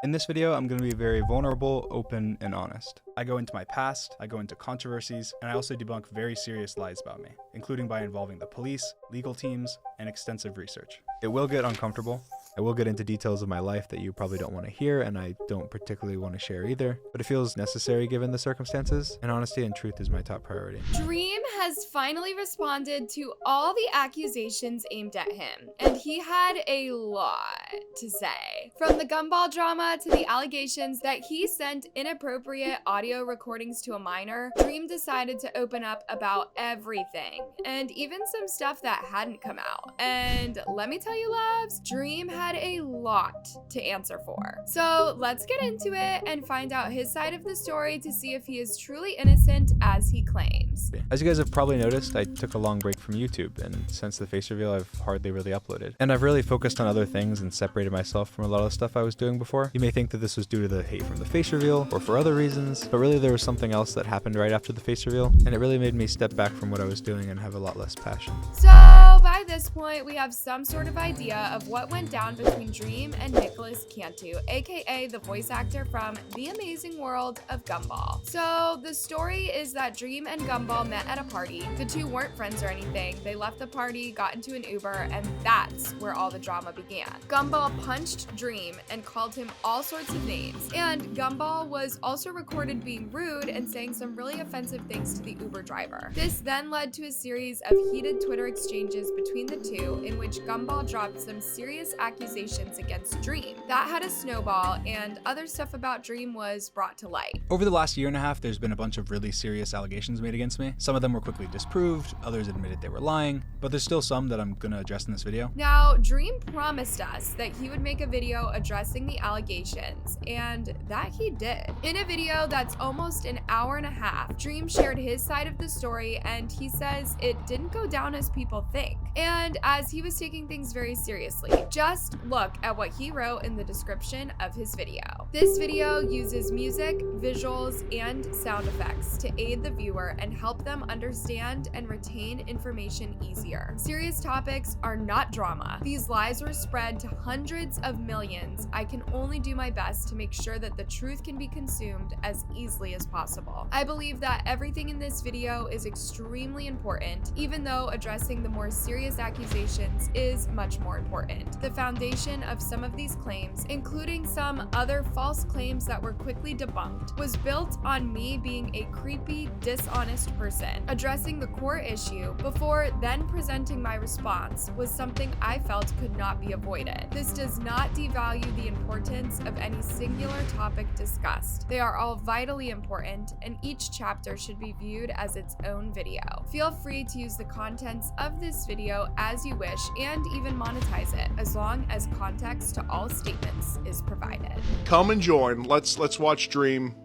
In this video, I'm going to be very vulnerable, open, and honest. I go into my past, I go into controversies, and I also debunk very serious lies about me, including by involving the police, legal teams, and extensive research. It will get uncomfortable. I will get into details of my life that you probably don't want to hear, and I don't particularly want to share either, but it feels necessary given the circumstances, and honesty and truth is my top priority. Dream has finally responded to all the accusations aimed at him, and he had a lot to say. From the Gumball drama to the allegations that he sent inappropriate audio recordings to a minor, Dream decided to open up about everything, and even some stuff that hadn't come out. And let me tell you, loves, Dream had a lot to answer for. So let's get into it and find out his side of the story to see if he is truly innocent as he claims. As you guys have probably noticed, I took a long break from YouTube, and since the face reveal, I've hardly really uploaded. And I've really focused on other things and separated myself from a lot of the stuff I was doing before. You may think that this was due to the hate from the face reveal or for other reasons, but really there was something else that happened right after the face reveal, and it really made me step back from what I was doing and have a lot less passion. So by this point, we have some sort of idea of what went down between Dream and Nicholas Cantu, aka the voice actor from The Amazing World of Gumball. So the story is that Dream and Gumball met at a party. The two weren't friends or anything. They left the party, got into an Uber, and that's where all the drama began. Gumball punched Dream and called him all sorts of names. And Gumball was also recorded being rude and saying some really offensive things to the Uber driver. This then led to a series of heated Twitter exchanges between the two in which Gumball dropped some serious accusations against Dream. That had a snowball, and other stuff about Dream was brought to light. Over the last year and a half, there's been a bunch of really serious allegations made against me. Some of them were quickly disproved, others admitted they were lying, but there's still some that I'm gonna address in this video. Now, Dream promised us that he would make a video addressing the allegations, and that he did. In a video that's almost an hour and a half, Dream shared his side of the story, and he says it didn't go down as people think, and as he was taking things very seriously. Just look at what he wrote in the description of his video. This video uses music, visuals, and sound effects to aid the viewer and help them understand and retain information easier. Serious topics are not drama. These lies were spread to hundreds of millions. I can only do my best to make sure that the truth can be consumed as easily as possible. I believe that everything in this video is extremely important, even though addressing the more serious accusations is much more important. The foundation of some of these claims, including some other false claims that were quickly debunked, was built on me being a creepy, dishonest person. Addressing the core issue before then presenting my response was something I felt could not be avoided. This does not devalue the importance of any singular topic discussed. They are all vitally important, and each chapter should be viewed as its own video. Feel free to use the contents of this video as you wish and even monetize it, as long as context to all statements is provided. Come and join. Let's watch Dream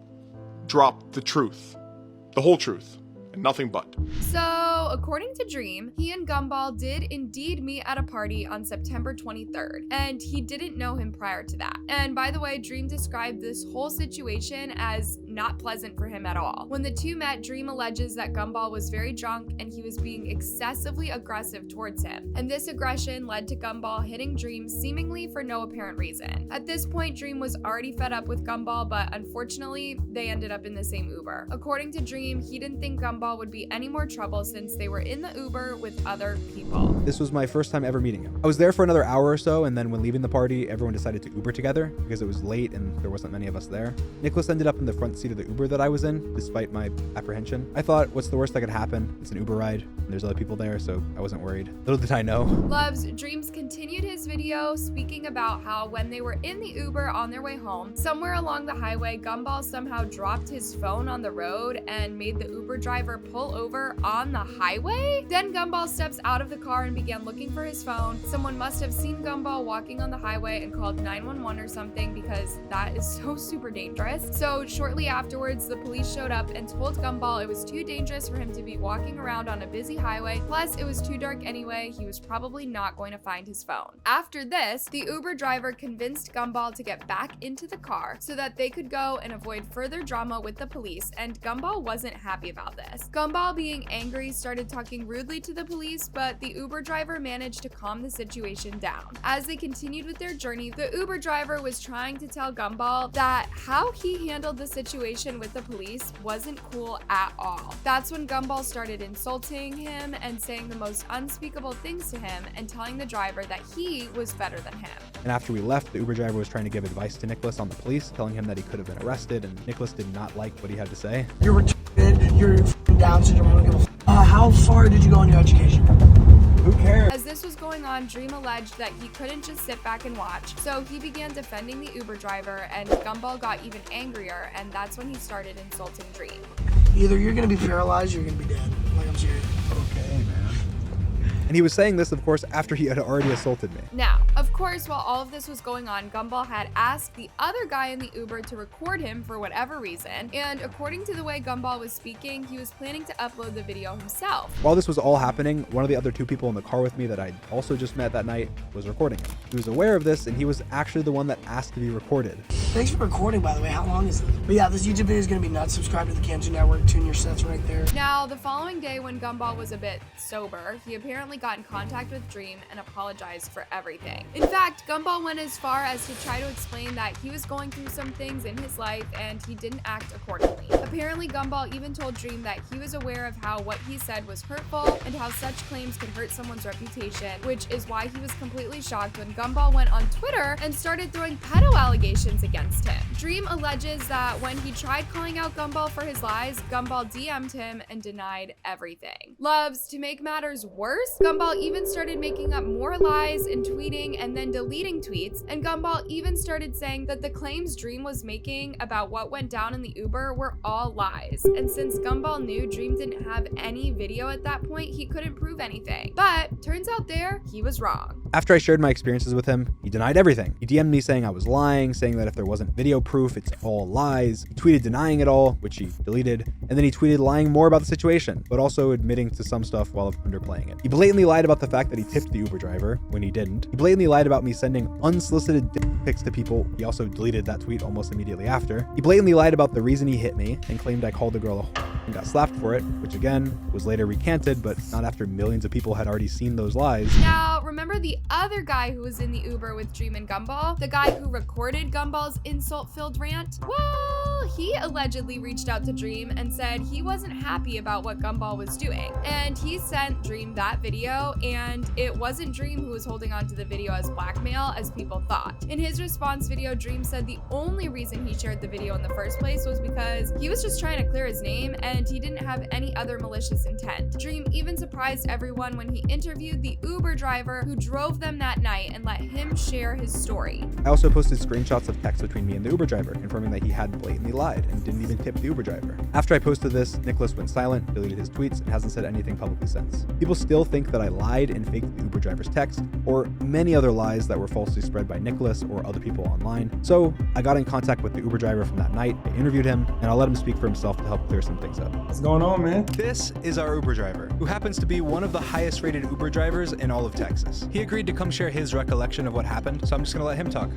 drop the truth. The whole truth. And nothing but. So, according to Dream, he and Gumball did indeed meet at a party on September 23rd, and he didn't know him prior to that. And by the way, Dream described this whole situation as not pleasant for him at all. When the two met, Dream alleges that Gumball was very drunk and he was being excessively aggressive towards him. And this aggression led to Gumball hitting Dream seemingly for no apparent reason. At this point, Dream was already fed up with Gumball, but unfortunately, they ended up in the same Uber. According to Dream, he didn't think Gumball would be any more trouble since they were in the Uber with other people. This was my first time ever meeting him. I was there for another hour or so, and then when leaving the party, everyone decided to Uber together because it was late and there wasn't many of us there. Nicholas ended up in the front seat of the Uber that I was in, despite my apprehension. I thought, what's the worst that could happen? It's an Uber ride, and there's other people there, so I wasn't worried. Little did I know. Loves Dreams continued his video speaking about how when they were in the Uber on their way home, somewhere along the highway, Gumball somehow dropped his phone on the road and made the Uber driver pull over on the highway? Then Gumball steps out of the car and began looking for his phone. Someone must have seen Gumball walking on the highway and called 911 or something because that is so super dangerous. So shortly afterwards, the police showed up and told Gumball it was too dangerous for him to be walking around on a busy highway, plus it was too dark anyway, he was probably not going to find his phone. After this, the Uber driver convinced Gumball to get back into the car so that they could go and avoid further drama with the police, and Gumball wasn't happy about this. Gumball, being angry, started talking rudely to the police, but the Uber driver managed to calm the situation down. As they continued with their journey, the Uber driver was trying to tell Gumball that how he handled the situation with the police wasn't cool at all. That's when Gumball started insulting him and saying the most unspeakable things to him and telling the driver that he was better than him. And after we left, the Uber driver was trying to give advice to Nicholas on the police, telling him that he could have been arrested, and Nicholas did not like what he had to say. You're retarded, you're f***ing Down syndrome, I don't give a f***. How far did you go in your education? Who cares? As this was going on, Dream alleged that he couldn't just sit back and watch, so he began defending the Uber driver, and Gumball got even angrier, and that's when he started insulting Dream. Either you're gonna be paralyzed or you're gonna be dead. Like, I'm serious. Okay, man. And he was saying this, of course, after he had already assaulted me. Now, of course, while all of this was going on, Gumball had asked the other guy in the Uber to record him for whatever reason, and according to the way Gumball was speaking, he was planning to upload the video himself. While this was all happening, one of the other two people in the car with me that I'd also just met that night was recording him. He was aware of this, and he was actually the one that asked to be recorded. Thanks for recording, by the way. How long is it? But yeah, this YouTube video is gonna be nuts. Subscribe to the Camzu Network. Tune your sets right there. Now, the following day when Gumball was a bit sober, he apparently got in contact with Dream and apologized for everything. In fact, Gumball went as far as to try to explain that he was going through some things in his life and he didn't act accordingly. Apparently, Gumball even told Dream that he was aware of how what he said was hurtful and how such claims could hurt someone's reputation, which is why he was completely shocked when Gumball went on Twitter and started throwing pedo allegations against him. Dream alleges that when he tried calling out Gumball for his lies, Gumball DM'd him and denied everything. Loves, to make matters worse, Gumball even started making up more lies and tweeting and then deleting tweets, and Gumball even started saying that the claims Dream was making about what went down in the Uber were all lies. And since Gumball knew Dream didn't have any video at that point, he couldn't prove anything. But turns out he was wrong. After I shared my experiences with him, he denied everything. He DM'd me saying I was lying, saying that if there wasn't video proof, it's all lies. He tweeted denying it all, which he deleted, and then he tweeted lying more about the situation, but also admitting to some stuff while underplaying it. He blatantly lied about the fact that he tipped the Uber driver when he didn't. He blatantly lied about me sending unsolicited dick pics to people. He also deleted that tweet almost immediately after. He blatantly lied about the reason he hit me and claimed I called the girl a whore and got slapped for it, which again was later recanted, but not after millions of people had already seen those lies. Now, remember the other guy who was in the Uber with Dream and Gumball? The guy who recorded Gumball's insult-filled rant? Well, he allegedly reached out to Dream and said he wasn't happy about what Gumball was doing. And he sent Dream that video, and it wasn't Dream who was holding on to the video as blackmail as people thought. In his response video, Dream said the only reason he shared the video in the first place was because he was just trying to clear his name and he didn't have any other malicious intent. Dream even surprised everyone when he interviewed the Uber driver who drove them that night and let him share his story. I also posted screenshots of texts between me and the Uber driver, confirming that he had blatantly lied and didn't even tip the Uber driver. After I posted this, Nicholas went silent, deleted his tweets, and hasn't said anything publicly since. People still think that I lied and faked the Uber driver's text, or many other lies that were falsely spread by Nicholas or other people online. So I got in contact with the Uber driver from that night, I interviewed him, and I'll let him speak for himself to help clear some things up. What's going on, man? This is our Uber driver, who happens to be one of the highest rated Uber drivers in all of Texas. He agreed to come share his recollection of what happened, so I'm just gonna let him talk.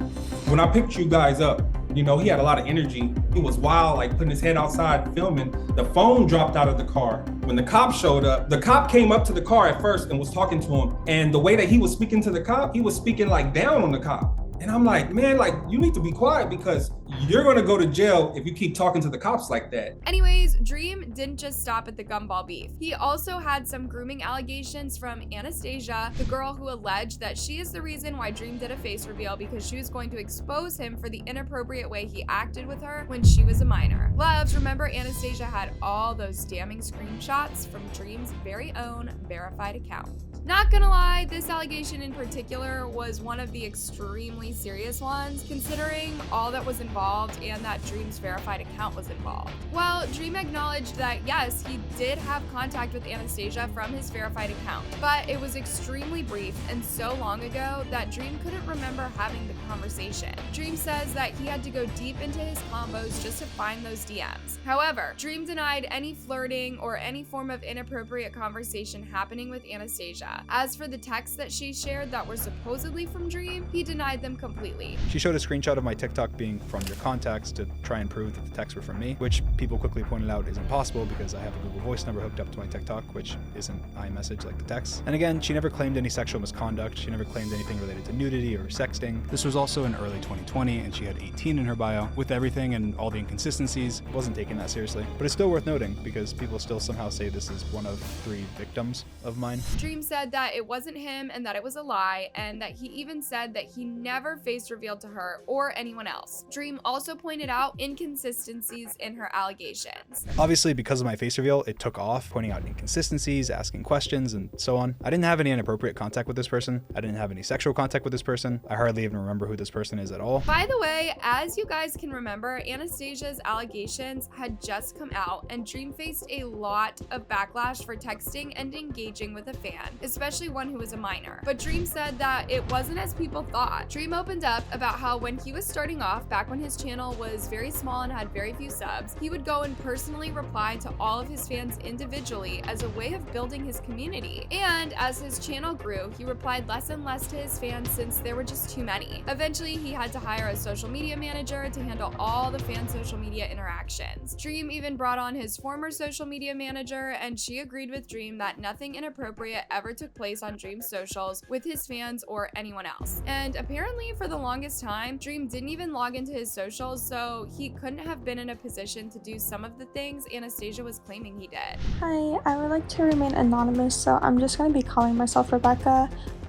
When I picked you guys up, you know, he had a lot of energy. He was wild, like putting his head outside filming. The phone dropped out of the car. When the cop showed up, the cop came up to the car at first and was talking to him. And the way that he was speaking to the cop, he was speaking like down on the cop. And I'm like, man, like, you need to be quiet because you're gonna go to jail if you keep talking to the cops like that. Anyways, Dream didn't just stop at the Gumball beef. He also had some grooming allegations from Anastasia, the girl who alleged that she is the reason why Dream did a face reveal because she was going to expose him for the inappropriate way he acted with her when she was a minor. Loves, remember Anastasia had all those damning screenshots from Dream's very own verified account. Not gonna lie, this allegation in particular was one of the extremely extremely serious ones, considering all that was involved and that Dream's verified account was involved. Well, Dream acknowledged that yes, he did have contact with Anastasia from his verified account, but it was extremely brief and so long ago that Dream couldn't remember having the conversation. Dream says that he had to go deep into his combos just to find those DMs. However, Dream denied any flirting or any form of inappropriate conversation happening with Anastasia. As for the texts that she shared that were supposedly from Dream, he denied them completely. She showed a screenshot of my TikTok being from your contacts to try and prove that the texts were from me, which people quickly pointed out is impossible because I have a Google Voice number hooked up to my TikTok, which isn't iMessage like the text. And again, she never claimed any sexual misconduct. She never claimed anything related to nudity or sexting. This was also in early 2020, and she had 18 in her bio. With everything and all the inconsistencies, wasn't taken that seriously. But it's still worth noting because people still somehow say this is one of 3 victims of mine. Dream said that it wasn't him and that it was a lie, and that he even said that he never face revealed to her or anyone else. Dream also pointed out inconsistencies in her allegations. Obviously, because of my face reveal, it took off, pointing out inconsistencies, asking questions, and so on. I didn't have any inappropriate contact with this person. I didn't have any sexual contact with this person. I hardly even remember who this person is at all. By the way, as you guys can remember, Anastasia's allegations had just come out, and Dream faced a lot of backlash for texting and engaging with a fan, especially one who was a minor. But Dream said that it wasn't as people thought. Dream opened up about how when he was starting off, back when his channel was very small and had very few subs, he would go and personally reply to all of his fans individually as a way of building his community. And as his channel grew, he replied less and less to his fans since there were just too many. Eventually, he had to hire a social media manager to handle all the fan social media interactions. Dream even brought on his former social media manager, and she agreed with Dream that nothing inappropriate ever took place on Dream's socials with his fans or anyone else. And apparently, for the longest time, Dream didn't even log into his socials, so he couldn't have been in a position to do some of the things Anastasia was claiming he did. Hi, I would like to remain anonymous, so I'm just going to be calling myself Rebecca.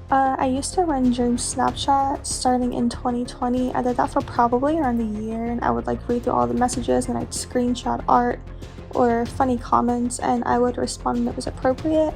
I used to run Dream's Snapchat starting in 2020. I did that for probably around a year, and I would read through all the messages and I'd screenshot art or funny comments, and I would respond when it was appropriate.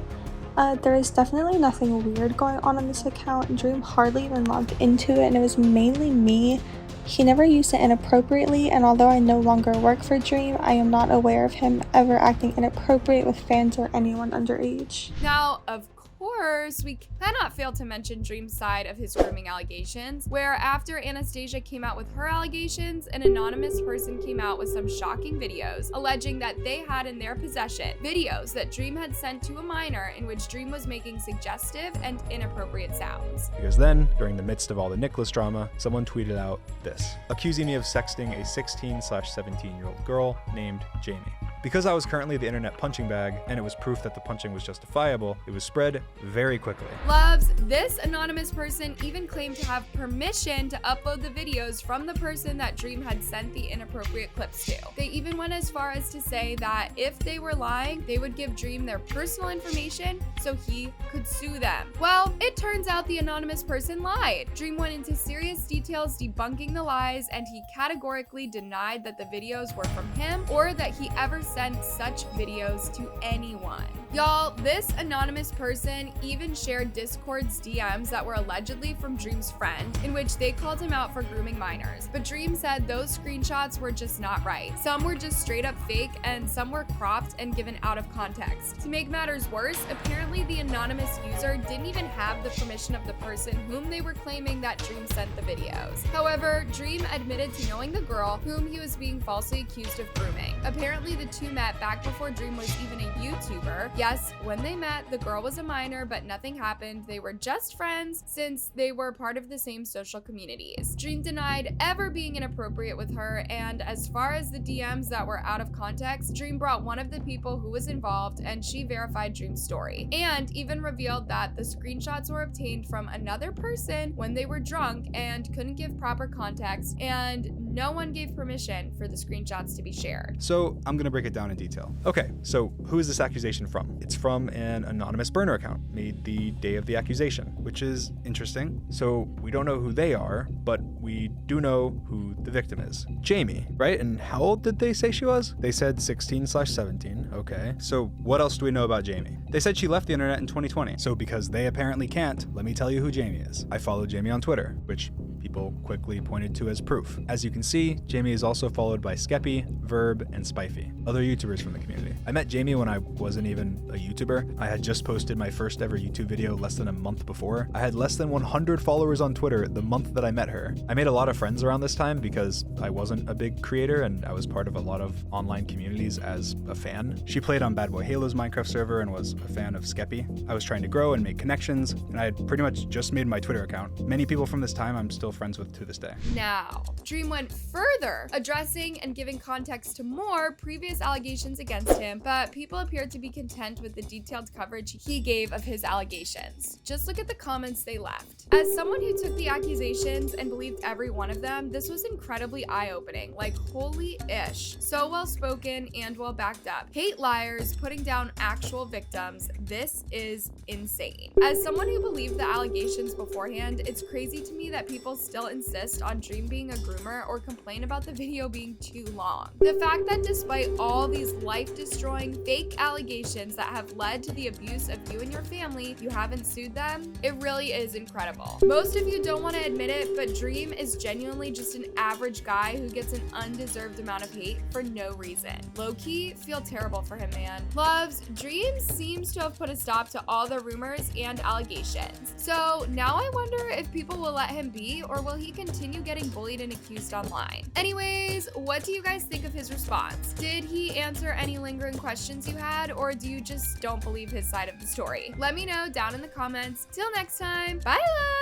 There is definitely nothing weird going on this account. Dream hardly even logged into it, and it was mainly me. He never used it inappropriately, and although I no longer work for Dream, I am not aware of him ever acting inappropriate with fans or anyone underage. Now, of course, we cannot fail to mention Dream's side of his grooming allegations, where after Anastasia came out with her allegations, an anonymous person came out with some shocking videos alleging that they had in their possession videos that Dream had sent to a minor in which Dream was making suggestive and inappropriate sounds. Because then, during the midst of all the Nicholas drama, someone tweeted out this, accusing me of sexting a 16/17-year-old girl named Jamie. Because I was currently the internet punching bag, and it was proof that the punching was justifiable, it was spread very quickly. Luvs, this anonymous person even claimed to have permission to upload the videos from the person that Dream had sent the inappropriate clips to. They even went as far as to say that if they were lying, they would give Dream their personal information so he could sue them. Well, it turns out the anonymous person lied. Dream went into serious details debunking the lies, and he categorically denied that the videos were from him or that he ever sent such videos to anyone. Y'all, this anonymous person even shared Discord's DMs that were allegedly from Dream's friend, in which they called him out for grooming minors. But Dream said those screenshots were just not right. Some were just straight up fake, and some were cropped and given out of context. To make matters worse, apparently the anonymous user didn't even have the permission of the person whom they were claiming that Dream sent the videos. However, Dream admitted to knowing the girl whom he was being falsely accused of grooming. Apparently the two met back before Dream was even a YouTuber. Yes, when they met, the girl was a minor, but nothing happened. They were just friends since they were part of the same social communities. Dream denied ever being inappropriate with her, and as far as the DMs that were out of context, Dream brought one of the people who was involved, and she verified Dream's story, and even revealed that the screenshots were obtained from another person when they were drunk and couldn't give proper context, and no one gave permission for the screenshots to be shared. So I'm gonna break it down in detail. Okay, so who is this accusation from? It's from an anonymous burner account made the day of the accusation, which is interesting. So we don't know who they are, but we do know who the victim is. Jamie, right? And how old did they say she was? They said 16/17, okay. So what else do we know about Jamie? They said she left the internet in 2020. So because they apparently can't, let me tell you who Jamie is. I follow Jamie on Twitter, which people people quickly pointed to as proof. As you can see, Jamie is also followed by Skeppy, Verb, and Spifey, other YouTubers from the community. I met Jamie when I wasn't even a YouTuber. I had just posted my first ever YouTube video less than a month before. I had less than 100 followers on Twitter the month that I met her. I made a lot of friends around this time because I wasn't a big creator and I was part of a lot of online communities as a fan. She played on Bad Boy Halo's Minecraft server and was a fan of Skeppy. I was trying to grow and make connections, and I had pretty much just made my Twitter account. Many people from this time I'm still friends with to this day. Now, Dream went further, addressing and giving context to more previous allegations against him, but people appeared to be content with the detailed coverage he gave of his allegations. Just look at the comments they left. As someone who took the accusations and believed every one of them, this was incredibly eye-opening. Like, holy-ish. So well-spoken and well-backed up. Hate liars, putting down actual victims. This is insane. As someone who believed the allegations beforehand, it's crazy to me that people still insist on Dream being a groomer or complain about the video being too long. The fact that despite all these life-destroying fake allegations that have led to the abuse of you and your family, you haven't sued them, it really is incredible. Most of you don't want to admit it, but Dream is genuinely just an average guy who gets an undeserved amount of hate for no reason. Low-key, feel terrible for him, man. Loves, Dream seems to have put a stop to all the rumors and allegations. So now I wonder if people will let him be, or will he continue getting bullied and accused online? Anyways, what do you guys think of his response? Did he answer any lingering questions you had, or do you just don't believe his side of the story? Let me know down in the comments. Till next time, bye love!